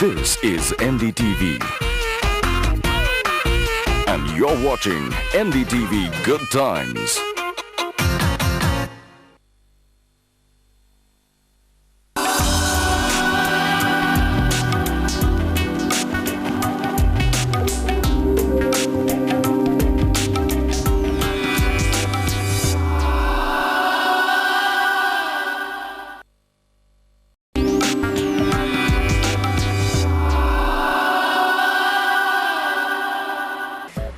This is Ndtv. And you're watching Ndtv Good Times.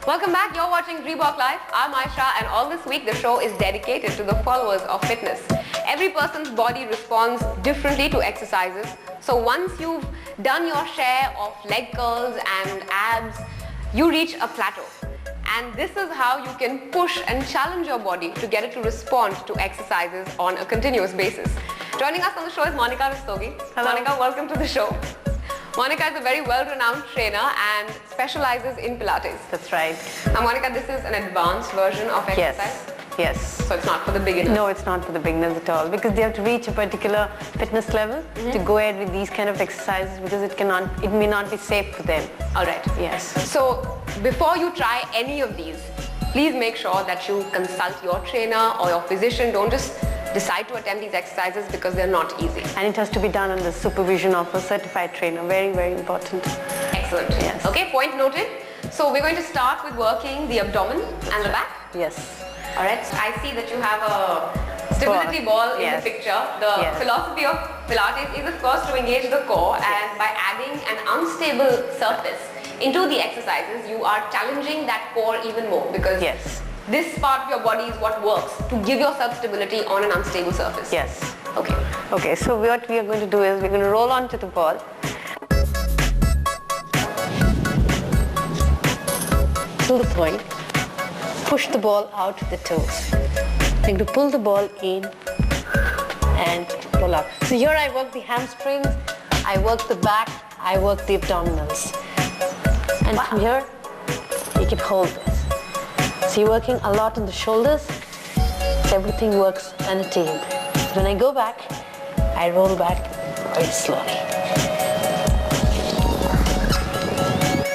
Welcome back, you're watching Reebok Live. I'm Aisha, and all this week the show is dedicated to the followers of fitness. Every person's body responds differently to exercises. So once you've done your share of leg curls and abs, you reach a plateau. And this is how you can push and challenge your body to get it to respond to exercises on a continuous basis. Joining us on the show is Monicapilates. Monica, welcome to the show. Monica is a very well-renowned trainer and specializes in Pilates. That's right. Now Monica, this is an advanced version of exercise? Yes. So it's not for the beginners? No, it's not for the beginners at all, because they have to reach a particular fitness level to go ahead with these kind of exercises, because it may not be safe for them. Alright. Yes. So before you try any of these, please make sure that you consult your trainer or your physician. Don't just decide to attempt these exercises because they're not easy. And it has to be done under supervision of a certified trainer. Very, very important. Excellent. Yes. Okay, point noted. So we're going to start with working the abdomen and the back. Yes. Alright, I see that you have a stability ball in the picture. The philosophy of Pilates is of course to engage the core, and by adding an unstable surface into the exercises, you are challenging that core even more, because this part of your body is what works to give yourself stability on an unstable surface. Yes. Okay. Okay, so what we are going to do is we're going to roll onto the ball. To the point. Push the ball out the toes. I'm going to pull the ball in and pull up. So here I work the hamstrings, I work the back, I work the abdominals. And from here, you can hold this. So you're working a lot on the shoulders. So everything works in a team. When I go back, I roll back very slowly.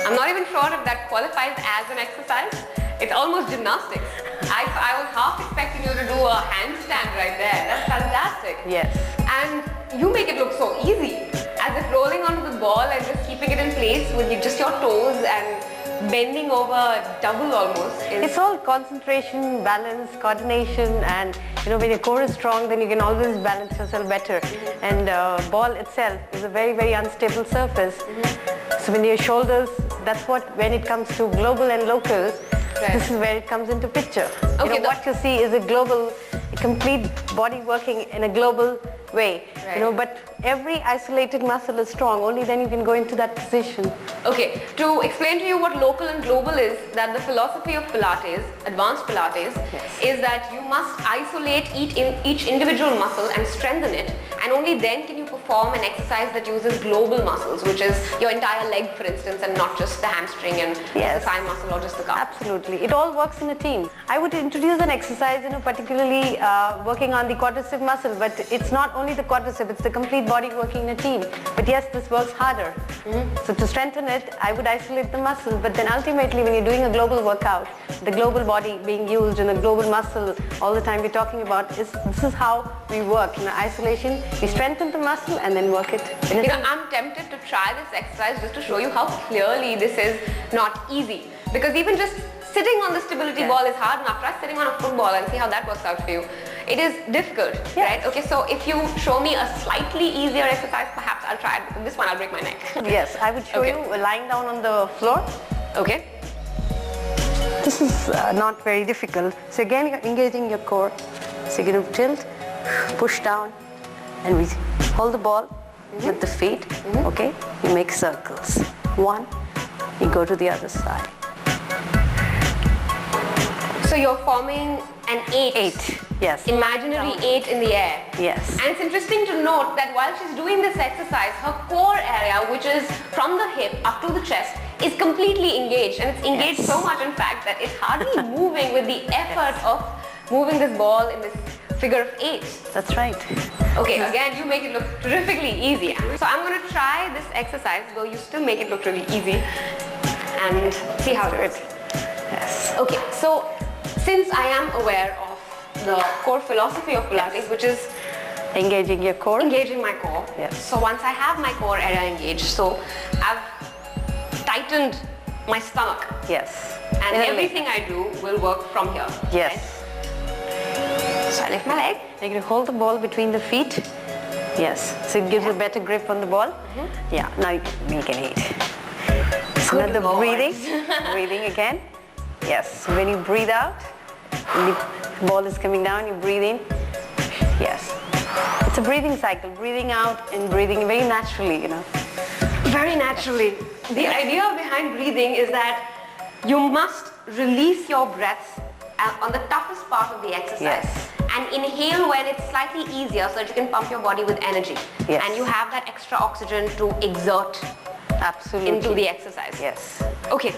I'm not even sure if that qualifies as an exercise. It's almost gymnastics. I was half expecting you to do a handstand right there. That's fantastic. Yes. And you make it look so easy. As if rolling onto the ball and just keeping it in place with just your toes and bending over double almost. It's all concentration, balance, coordination, and when your core is strong, then you can always balance yourself better. And ball itself is a very, very unstable surface. So when your shoulders, that's when it comes to global and local, this is where it comes into picture. Okay, what you see is a complete body working in a global way. But every isolated muscle is strong. Only then you can go into that position. Okay, to explain to you what local and global is, that the philosophy of Pilates, advanced Pilates, is that you must isolate each individual muscle and strengthen it, and only then can you perform an exercise that uses global muscles, which is your entire leg, for instance, and not just the hamstring and the thigh muscle or just the calf. Absolutely. It all works in a team. I would introduce an exercise, particularly working on the quadricep muscle, but it's not only the quadricep, it's the complete body working in a team. But yes, this works harder. So to strengthen it, I would isolate the muscle, but then ultimately when you're doing a global workout, the global body being used and the global muscle all the time we're talking about, this is how we work. In isolation, we strengthen the muscle and then work it. I'm tempted to try this exercise just to show you how clearly this is not easy. Because even just sitting on the stability ball is hard enough. Try sitting on a football and see how that works out for you. It is difficult, right? Okay, so if you show me a slightly easier exercise, perhaps I'll try it. This one, I'll break my neck. Yes, I would show you lying down on the floor. Okay. This is not very difficult. So again, you're engaging your core. So you're going to tilt, push down, and we hold the ball with the feet. Okay, you make circles. One, you go to the other side. So you're forming an 8. Yes. Imaginary 8 in the air. Yes. And it's interesting to note that while she's doing this exercise, her core area, which is from the hip up to the chest, is completely engaged. And it's engaged so much, in fact, that it's hardly moving with the effort of moving this ball in this figure of 8. That's right. Okay, again, you make it look terrifically easy. So I'm going to try this exercise, though you still make it look really easy, and see how it is. Yes. Okay, so since I am aware of the core philosophy of Pilates, which is Engaging your core. engaging my core. Yes. So once I have my core area engaged, so I've tightened my stomach. Yes. And everything I do will work from here. Yes. Right? So I lift my leg. You're going to hold the ball between the feet. Yes. So it gives a better grip on the ball. Yeah. Now you can make an 8. So Good now the Lord. breathing. Breathing again. Yes. So when you breathe out, the ball is coming down, you breathe in. Yes. It's a breathing cycle. Breathing out and breathing very naturally, you know. Very naturally. The idea behind breathing is that you must release your breath on the toughest part of the exercise. Yes. And inhale when it's slightly easier so that you can pump your body with energy. Yes. And you have that extra oxygen to exert Absolutely. into the exercise. Yes. Okay.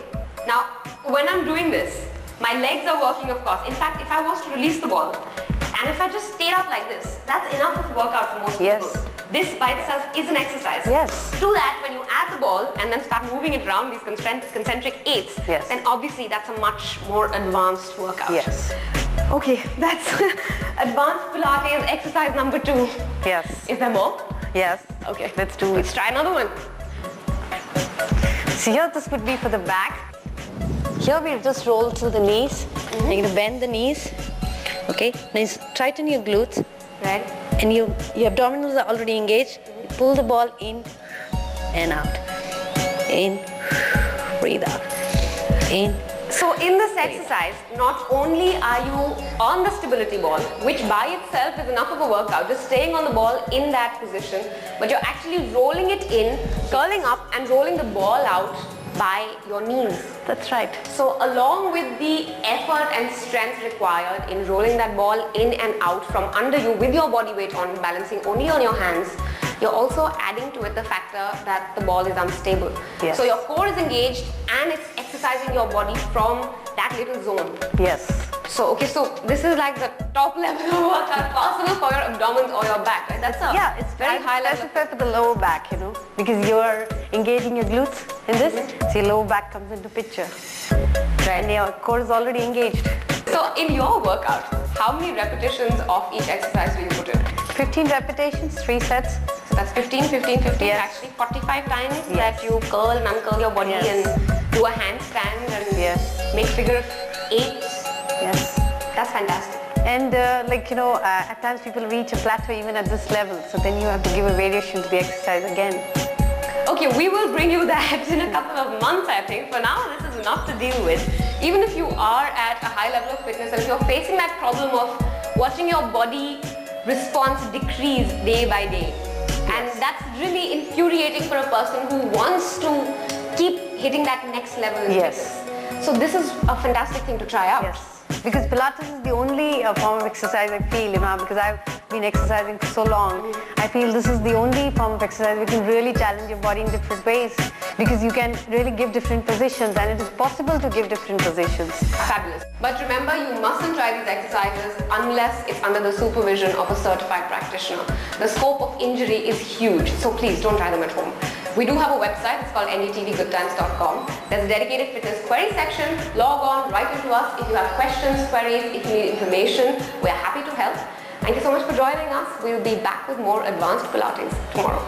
Now, when I'm doing this, my legs are working, of course. In fact, if I was to release the ball, and if I just stayed up like this, that's enough of a workout for most Yes. people. This by itself is an exercise. Yes. To that, when you add the ball and then start moving it around these concentric 8s, Yes. then obviously that's a much more advanced workout. Yes. Okay, that's advanced Pilates exercise number 2. Yes. Is there more? Yes. Okay. Let's do Let's it. try another one. So here this would be for the back. Here we'll just roll through the knees. You're going to bend the knees. Okay. Now you tighten your glutes. Right. And your abdominals are already engaged. You pull the ball in and out. In, breathe out. In. So in this exercise, not only are you on the stability ball, which by itself is enough of a workout, just staying on the ball in that position, but you're actually rolling it in, curling up and rolling the ball out by your knees. That's right. So along with the effort and strength required in rolling that ball in and out from under you with your body weight on, balancing only on your hands, you're also adding to it the factor that the ball is unstable. Yes. So your core is engaged and it's exercising your body from that little zone. Yes. So okay, so this is like the top level of workout possible for your abdomens or your back, right? That's a It's very high level. specified for the lower back, you know, because you are engaging your glutes in this, so your lower back comes into picture. Right. And your core is already engaged. So in your workout, how many repetitions of each exercise do you put in? 15 repetitions, 3 sets. So that's 15, 15, 15, Yes. actually 45 times Yes. that you curl and uncurl your body Yes. and do a handstand and Yes. make figure of 8. Yes. That's fantastic. And at times people reach a plateau even at this level, so then you have to give a variation to the exercise again. Okay, we will bring you that in a couple of months, I think. For now, this is enough to deal with. Even if you are at a high level of fitness and if you're facing that problem of watching your body response decrease day by day, and that's really infuriating for a person who wants to keep hitting that next level in Yes. fitness. So this is a fantastic thing to try out. Yes. Because Pilates is the only form of exercise I feel, you know, because I've been exercising for so long. I feel this is the only form of exercise where you can really challenge your body in different ways, because you can really give different positions, and it is possible to give different positions. Fabulous. But remember, you mustn't try these exercises unless it's under the supervision of a certified practitioner. The scope of injury is huge, so please don't try them at home. We do have a website, it's called ndtvgoodtimes.com. There's a dedicated fitness query section. Log on, write into us if you have questions, queries, if you need information. We're happy to help. Thank you so much for joining us. We'll be back with more advanced Pilates tomorrow.